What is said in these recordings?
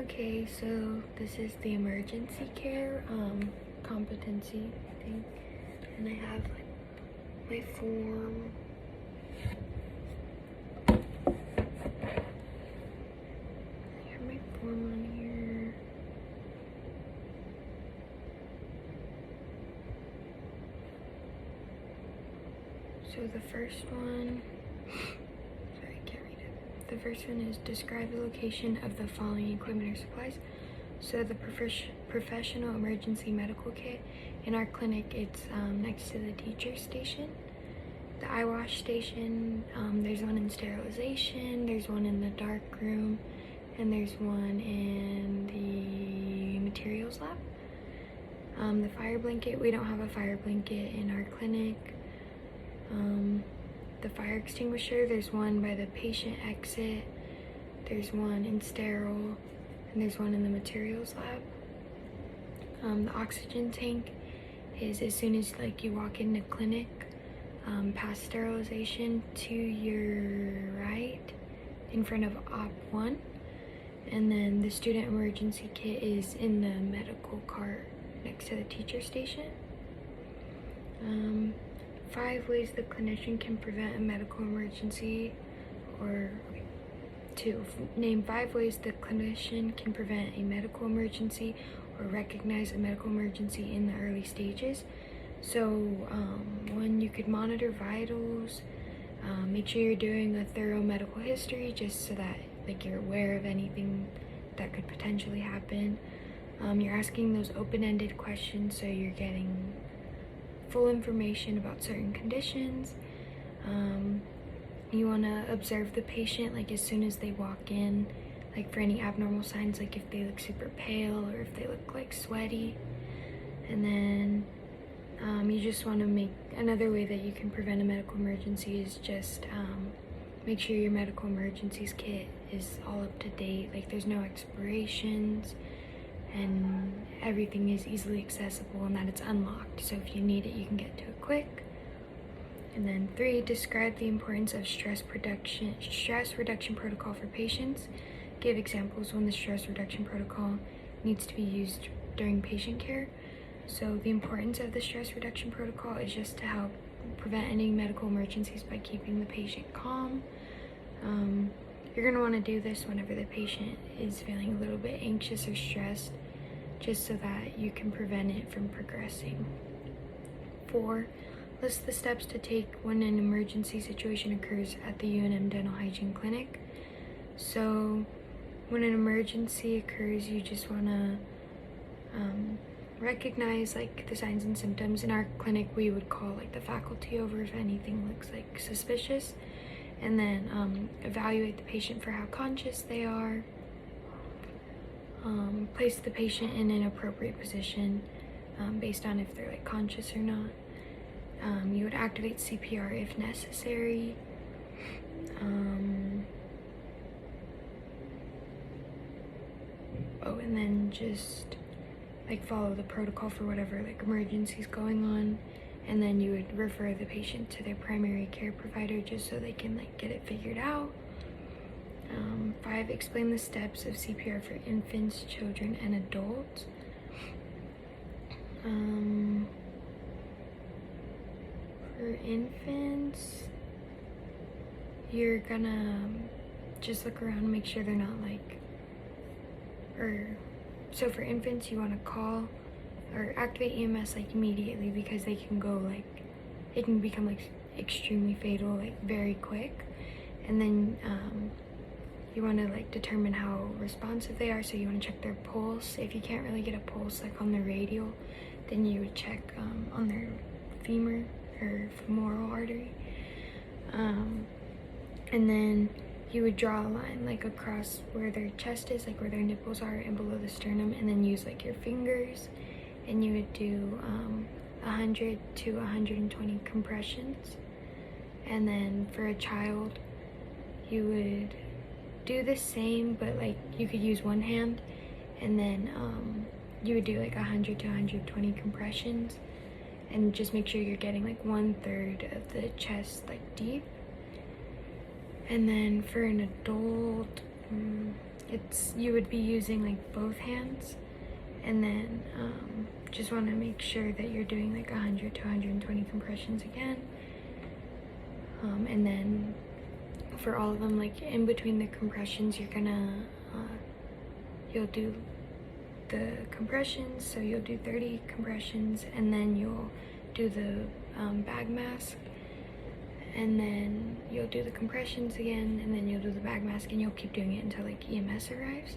Okay, so this is the emergency care competency thing, and I have my form. I have my form on here. So the first one, sorry, I can't read it. The first one is describe the location of the following equipment or supplies. So the professional emergency medical kit in our clinic, it's next to the teacher station. The eye wash station, there's one in sterilization, there's one in the dark room, and there's one in the materials lab. The fire blanket, we don't have a fire blanket in our clinic. The fire extinguisher, there's one by the patient exit, there's one in sterile, and there's one in the materials lab. The oxygen tank is as soon as you walk in the clinic, past sterilization to your right in front of Op 1. And then the student emergency kit is in the medical cart next to the teacher station. 5 ways the clinician can prevent a medical emergency, or 2, name 5 ways the clinician can prevent a medical emergency or recognize a medical emergency in the early stages. So 1, you could monitor vitals, make sure you're doing a thorough medical history just so that you're aware of anything that could potentially happen. You're asking those open-ended questions so you're getting full information about certain conditions. You want to observe the patient as soon as they walk in, for any abnormal signs, if they look super pale or if they look sweaty. And then you just want to make another way that you can prevent a medical emergency is just make sure your medical emergencies kit is all up to date, there's no expirations, and everything is easily accessible and that it's unlocked, so if you need it you can get to it quick. And then 3, describe the importance of stress reduction protocol for patients. Give examples when the stress reduction protocol needs to be used during patient care. So the importance of the stress reduction protocol is just to help prevent any medical emergencies by keeping the patient calm. You're going to want to do this whenever the patient is feeling a little bit anxious or stressed, just so that you can prevent it from progressing. 4, list the steps to take when an emergency situation occurs at the UNM Dental Hygiene Clinic. So when an emergency occurs, you just want to recognize the signs and symptoms. In our clinic, we would call the faculty over if anything looks suspicious, and then evaluate the patient for how conscious they are. Place the patient in an appropriate position based on if they're conscious or not. You would activate CPR if necessary. And then just follow the protocol for whatever emergencies going on, and then you would refer the patient to their primary care provider just so they can get it figured out. 5, explain the steps of CPR for infants, children, and adults. For infants, you're gonna just look around and make sure they're not so for infants, you want to call or activate EMS immediately, because they can go it can become extremely fatal very quick. And then you want to determine how responsive they are, so you want to check their pulse. If you can't really get a pulse on the radial, then you would check on their femur or femoral artery. And then you would draw a line across where their chest is, where their nipples are, and below the sternum, and then use your fingers, and you would do 100 to 120 compressions. And then for a child, you would do the same, but you could use one hand, and then you would do 100 to 120 compressions, and just make sure you're getting 1/3 of the chest deep. And then for an adult, you would be using like both hands, and then just want to make sure that you're doing like 100 to 120 compressions again. And then for all of them, like in between the compressions, you'll do the compressions, so you'll do 30 compressions, and then you'll do the bag mask, and then you'll do the compressions again, and then you'll do the bag mask, and you'll keep doing it until like EMS arrives.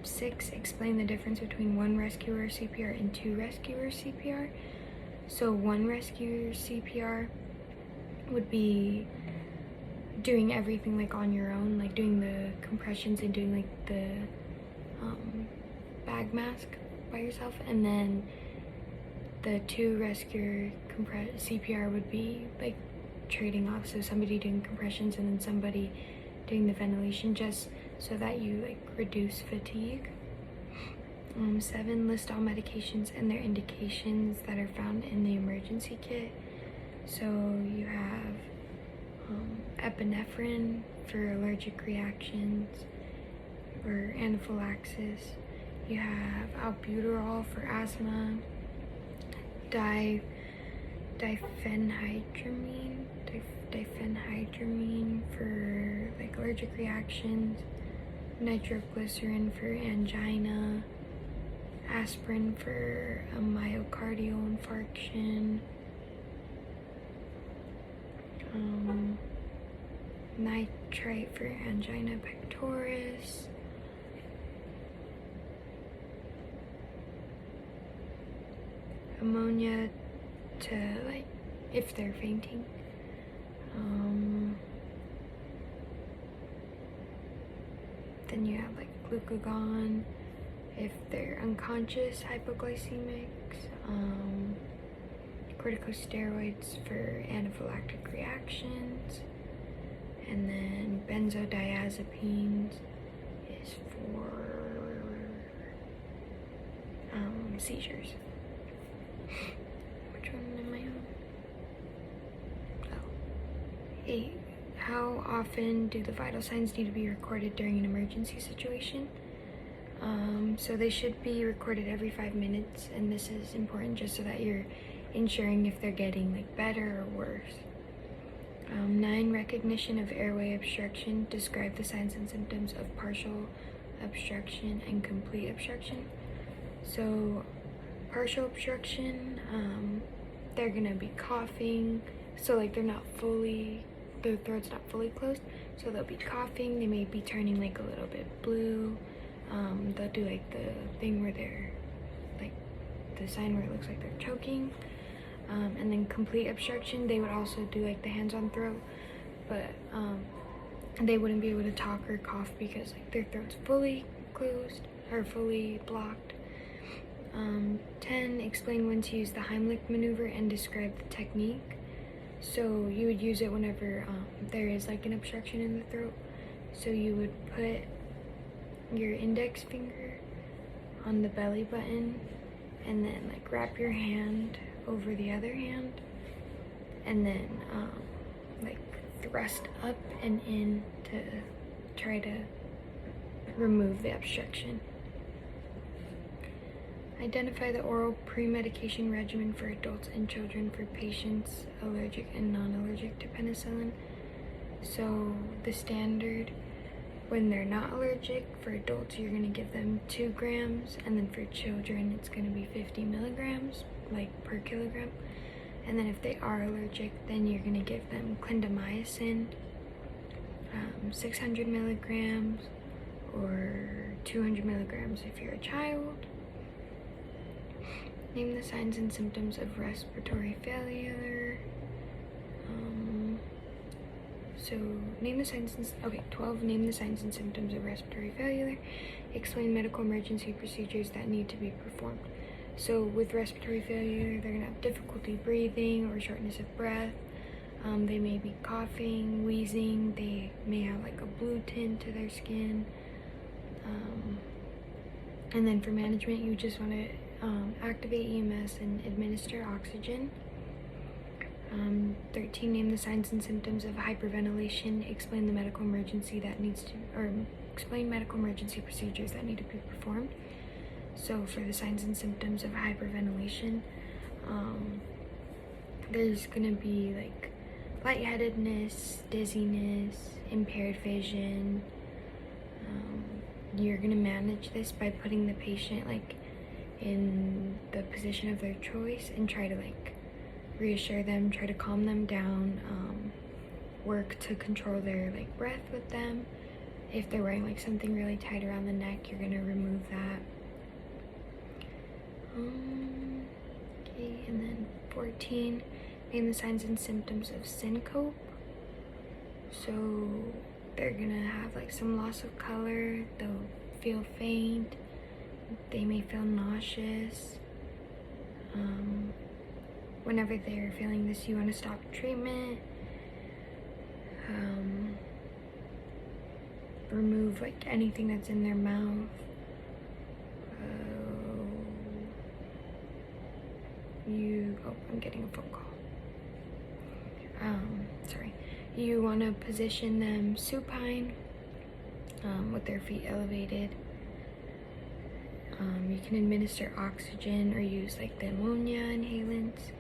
6, explain the difference between 1 rescuer CPR and 2 rescuer CPR. So 1 rescuer CPR would be doing everything like on your own, like doing the compressions and doing like the bag mask by yourself, and then the 2 rescuer CPR would be like trading off, so somebody doing compressions and then somebody doing the ventilation, just so that you like reduce fatigue. 7, list all medications and their indications that are found in the emergency kit. So you have epinephrine for allergic reactions or anaphylaxis. You have albuterol for asthma, diphenhydramine for like allergic reactions, nitroglycerin for angina, aspirin for a myocardial infarction, nitrite for angina pectoris, ammonia to like if they're fainting, then you have like glucagon if they're unconscious hypoglycemics, corticosteroids for anaphylactic reactions, and then benzodiazepines is for seizures. Which one am I on? Oh. 8. How often do the vital signs need to be recorded during an emergency situation? So they should be recorded every 5 minutes, and this is important just so that you're ensuring if they're getting like better or worse. 9, recognition of airway obstruction. Describe the signs and symptoms of partial obstruction and complete obstruction. So partial obstruction, they're gonna be coughing, so like their throat's not fully closed, so they'll be coughing, they may be turning like a little bit blue, they'll do like the thing where they're like the sign where it looks like they're choking, and then complete obstruction, they would also do like the hands on throat, but they wouldn't be able to talk or cough because like their throat's fully closed or fully blocked. 10, explain when to use the Heimlich maneuver and describe the technique. So you would use it whenever there is like an obstruction in the throat. So you would put your index finger on the belly button and then like wrap your hand over the other hand and then like thrust up and in to try to remove the obstruction. Identify the oral pre-medication regimen for adults and children for patients allergic and non-allergic to penicillin. So the standard, when they're not allergic, for adults you're going to give them 2 grams, and then for children it's going to be 50 milligrams like per kilogram. And then if they are allergic, then you're going to give them clindamycin, 600 milligrams or 200 milligrams if you're a child. Name the signs and symptoms of respiratory failure. So name the signs and 12, name the signs and symptoms of respiratory failure. Explain medical emergency procedures that need to be performed. So with respiratory failure, they're gonna have difficulty breathing or shortness of breath. They may be coughing, wheezing, they may have like a blue tint to their skin. And then for management, you just want to activate EMS and administer oxygen. 13, name the signs and symptoms of hyperventilation. Explain the medical emergency that needs to, or explain medical emergency procedures that need to be performed. So for the signs and symptoms of hyperventilation, there's gonna be like lightheadedness, dizziness, impaired vision. You're gonna manage this by putting the patient like in the position of their choice and try to like reassure them, try to calm them down, work to control their like breath with them. If they're wearing like something really tight around the neck, you're gonna remove that. Okay, and then 14, name the signs and symptoms of syncope. So they're gonna have like some loss of color, they'll feel faint, they may feel nauseous. Whenever they're feeling this, you want to stop treatment. Remove like anything that's in their mouth. I'm getting a phone call. Sorry. You want to position them supine, with their feet elevated. You can administer oxygen or use like the ammonia inhalants,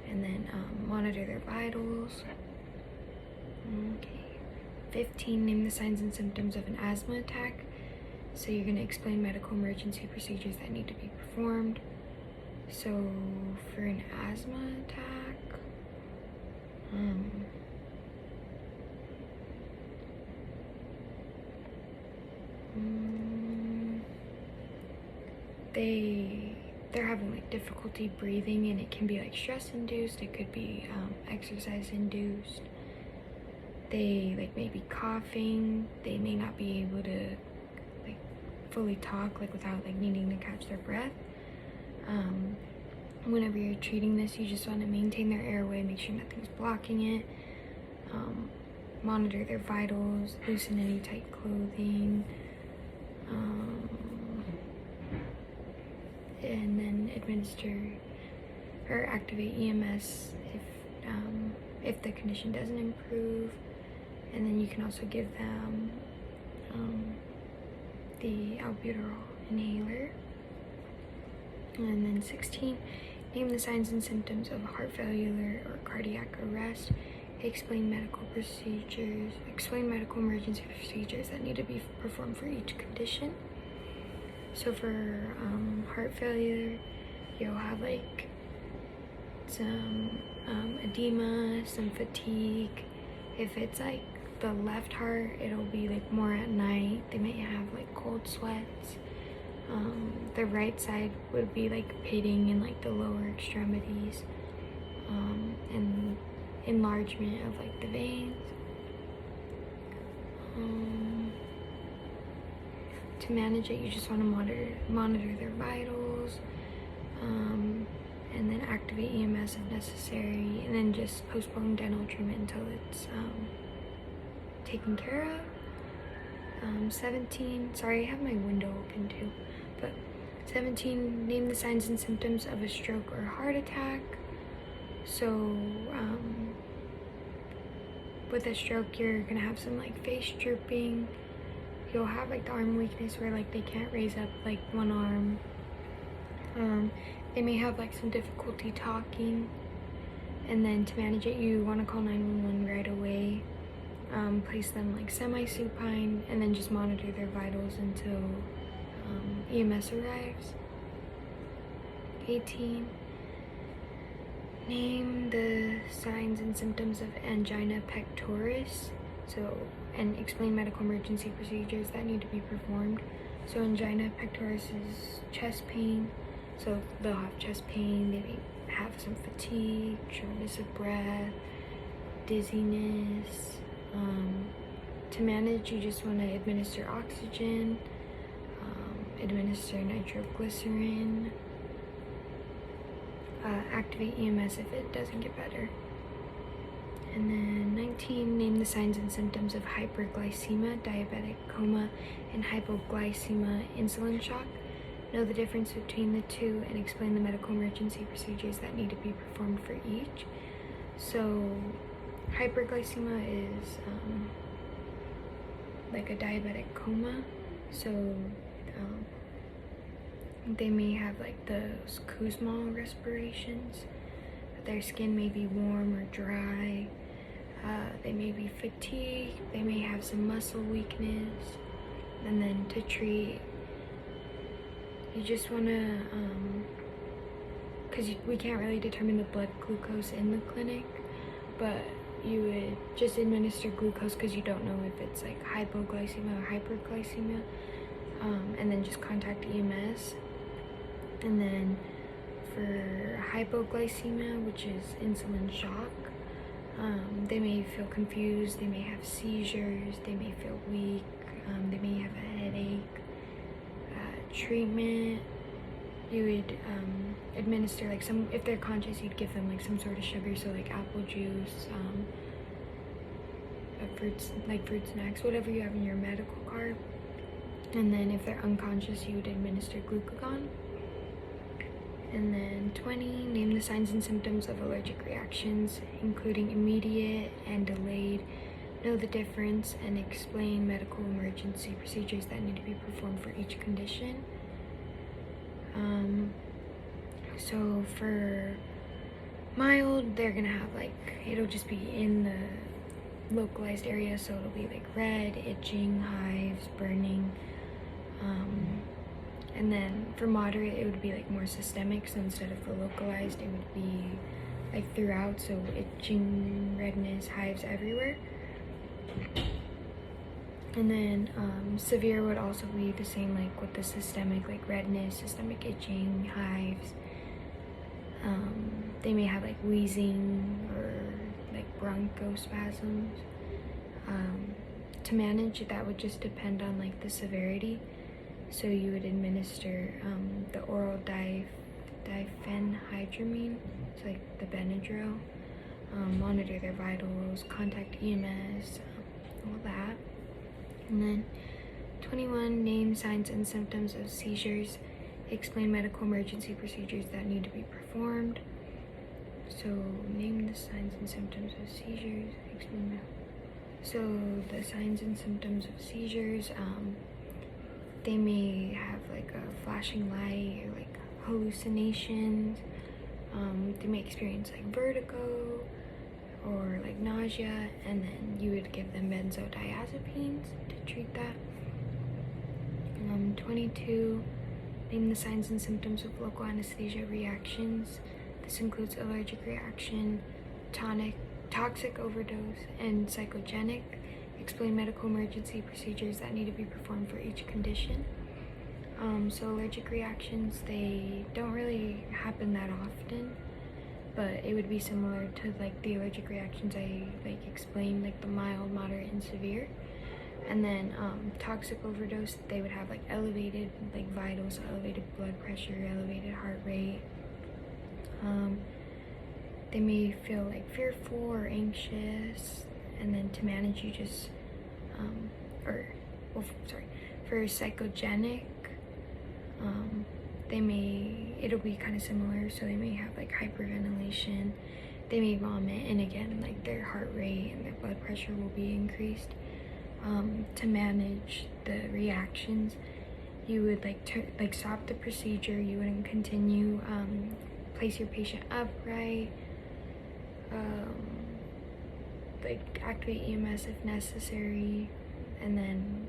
and then monitor their vitals. Okay. 15, name the signs and symptoms of an asthma attack. So you're going to explain medical emergency procedures that need to be performed. So for an asthma attack, they're having like difficulty breathing, and it can be like stress induced, it could be exercise induced. They like may be coughing, they may not be able to like fully talk like without like needing to catch their breath. Whenever you're treating this, you just want to maintain their airway, make sure nothing's blocking it, monitor their vitals, loosen any tight clothing, and then administer or activate EMS if the condition doesn't improve. And then you can also give them the albuterol inhaler. And then 16, name the signs and symptoms of heart failure or cardiac arrest. Explain medical emergency procedures that need to be performed for each condition. So for heart failure, you'll have like some edema, some fatigue. If it's like the left heart, it'll be like more at night. They may have like cold sweats. The right side would be like pitting in like the lower extremities, and enlargement of like the veins. To manage it, you just want to monitor their vitals, and then activate EMS if necessary, and then just postpone dental treatment until it's taken care of. 17, sorry, I have my window open too, but 17, name the signs and symptoms of a stroke or heart attack. So with a stroke, you're gonna have some like face drooping. You'll have like the arm weakness where like they can't raise up like one arm. They may have like some difficulty talking. And then to manage it, you want to call 911 right away. Place them like semi-supine, and then just monitor their vitals until EMS arrives. 18, name the signs and symptoms of angina pectoris. So, and explain medical emergency procedures that need to be performed. So angina pectoris is chest pain. So they'll have chest pain, they may have some fatigue, shortness of breath, dizziness. To manage, you just want to administer oxygen, administer nitroglycerin, activate EMS if it doesn't get better. And then 19, name the signs and symptoms of hyperglycemia, diabetic coma, and hypoglycemia, insulin shock. Know the difference between the two and explain the medical emergency procedures that need to be performed for each. So hyperglycemia is like a diabetic coma. So they may have like those Kussmaul respirations. Their skin may be warm or dry. They may be fatigued. They may have some muscle weakness. And then to treat, you just want to, because we can't really determine the blood glucose in the clinic, but you would just administer glucose because you don't know if it's like hypoglycemia or hyperglycemia, and then just contact EMS. And then for hypoglycemia, which is insulin shock, they may feel confused, they may have seizures, they may feel weak, they may have a headache. Treatment, you would administer like some, if they're conscious, you'd give them like some sort of sugar, so like apple juice, fruits, like fruit snacks, whatever you have in your medical card. And then if they're unconscious, you would administer glucagon. And then 20, name the signs and symptoms of allergic reactions, including immediate and delayed. Know the difference and explain medical emergency procedures that need to be performed for each condition. So for mild, they're gonna have like, it'll just be in the localized area, so it'll be like red, itching, hives, burning. And then for moderate, it would be like more systemic, so instead of the localized, it would be like throughout, so itching, redness, hives everywhere. And then severe would also be the same, like with the systemic, like redness, systemic itching, hives. They may have like wheezing or like bronchospasms. To manage, that would just depend on like the severity. So you would administer the oral diphenhydramine, so like the Benadryl, monitor their vitals, contact EMS, all that. And then 21, name signs and symptoms of seizures, explain medical emergency procedures that need to be performed. So name the signs and symptoms of seizures, explain that. So the signs and symptoms of seizures, they may have like a flashing light or like hallucinations. They may experience like vertigo or like nausea, and then you would give them benzodiazepines to treat that. 22, name the signs and symptoms of local anesthesia reactions. This includes allergic reaction, toxic overdose, and psychogenic. Explain medical emergency procedures that need to be performed for each condition. So allergic reactions, they don't really happen that often, but it would be similar to like the allergic reactions I like explained, like the mild, moderate, and severe. And then toxic overdose, they would have like elevated like vitals, elevated blood pressure, elevated heart rate. They may feel like fearful or anxious, and then to manage, you just for psychogenic, it'll be kind of similar. So they may have like hyperventilation, they may vomit, and again, like their heart rate and their blood pressure will be increased. To manage the reactions, you would like stop the procedure, you wouldn't continue, place your patient upright, like activate EMS if necessary, and then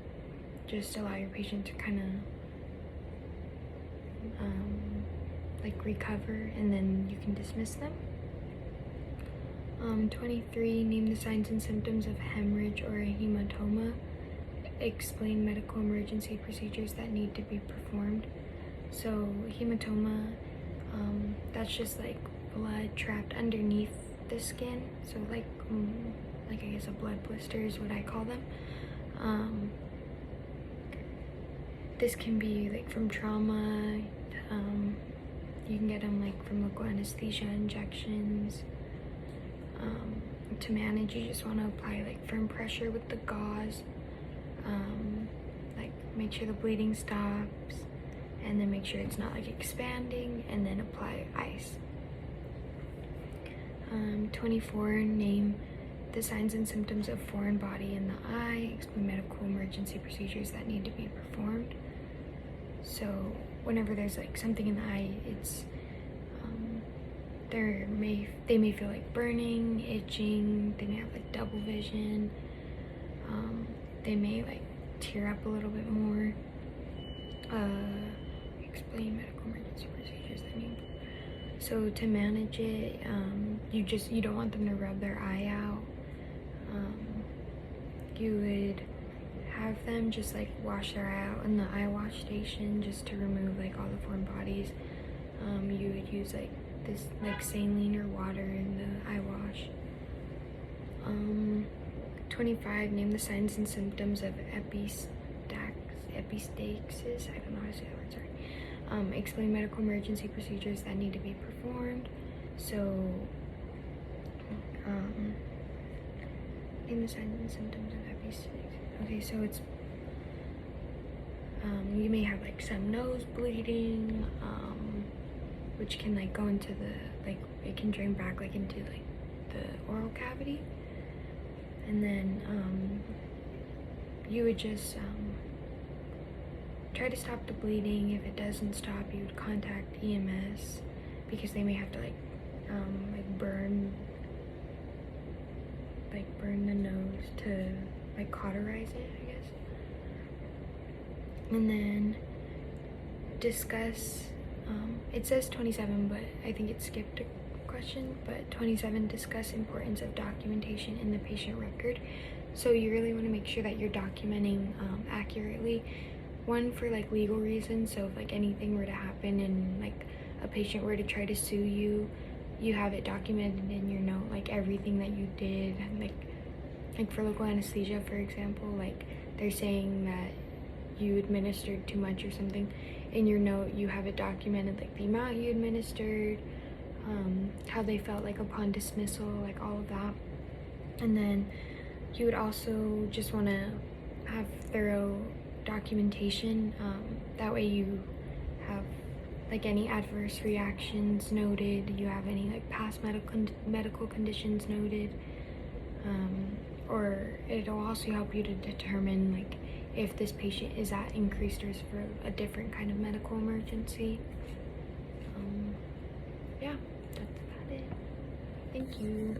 just allow your patient to kind of like recover, and then you can dismiss them. 23, name the signs and symptoms of hemorrhage or a hematoma. Explain medical emergency procedures that need to be performed. So hematoma, that's just like blood trapped underneath the skin. So like I guess a blood blister is what I call them. This can be like from trauma. You can get them like from local anesthesia injections. To manage, you just want to apply like firm pressure with the gauze, like make sure the bleeding stops, and then make sure it's not like expanding, and then apply ice. 24, name the signs and symptoms of foreign body in the eye, explain medical emergency procedures that need to be performed. So whenever there's like something in the eye, it's they may feel like burning, itching, they may have like double vision, they may like tear up a little bit more. Explain medical emergency procedures that need. So to manage it, you don't want them to rub their eye out. You would have them just like wash their eye out in the eye wash station just to remove like all the foreign bodies. You would use like this like saline or water in the eye wash. 25, name the signs and symptoms of epistaxis. I don't know how to say that word, sorry. Explain medical emergency procedures that need to be performed. So, name the signs and symptoms of epistaxis. Okay, so it's, you may have like some nose bleeding, which can like go into the, like, it can drain back like into like the oral cavity. And then you would just try to stop the bleeding. If it doesn't stop, you would contact EMS because they may have to like burn the nose to like cauterize it, I guess. And then discuss, it says 27, but I think it skipped a question, but 27, discuss importance of documentation in the patient record. So you really want to make sure that you're documenting accurately. One, for like legal reasons, so if like anything were to happen and like a patient were to try to sue you, you have it documented in your note, like everything that you did. Like for local anesthesia, for example, like they're saying that you administered too much or something. In your note, you have it documented, like the amount you administered, how they felt like upon dismissal, like all of that. And then you would also just want to have thorough documentation. That way you have like any adverse reactions noted, you have any like past medical conditions noted, or it'll also help you to determine like if this patient is at increased risk for a different kind of medical emergency. Yeah, that's about it. Thank you.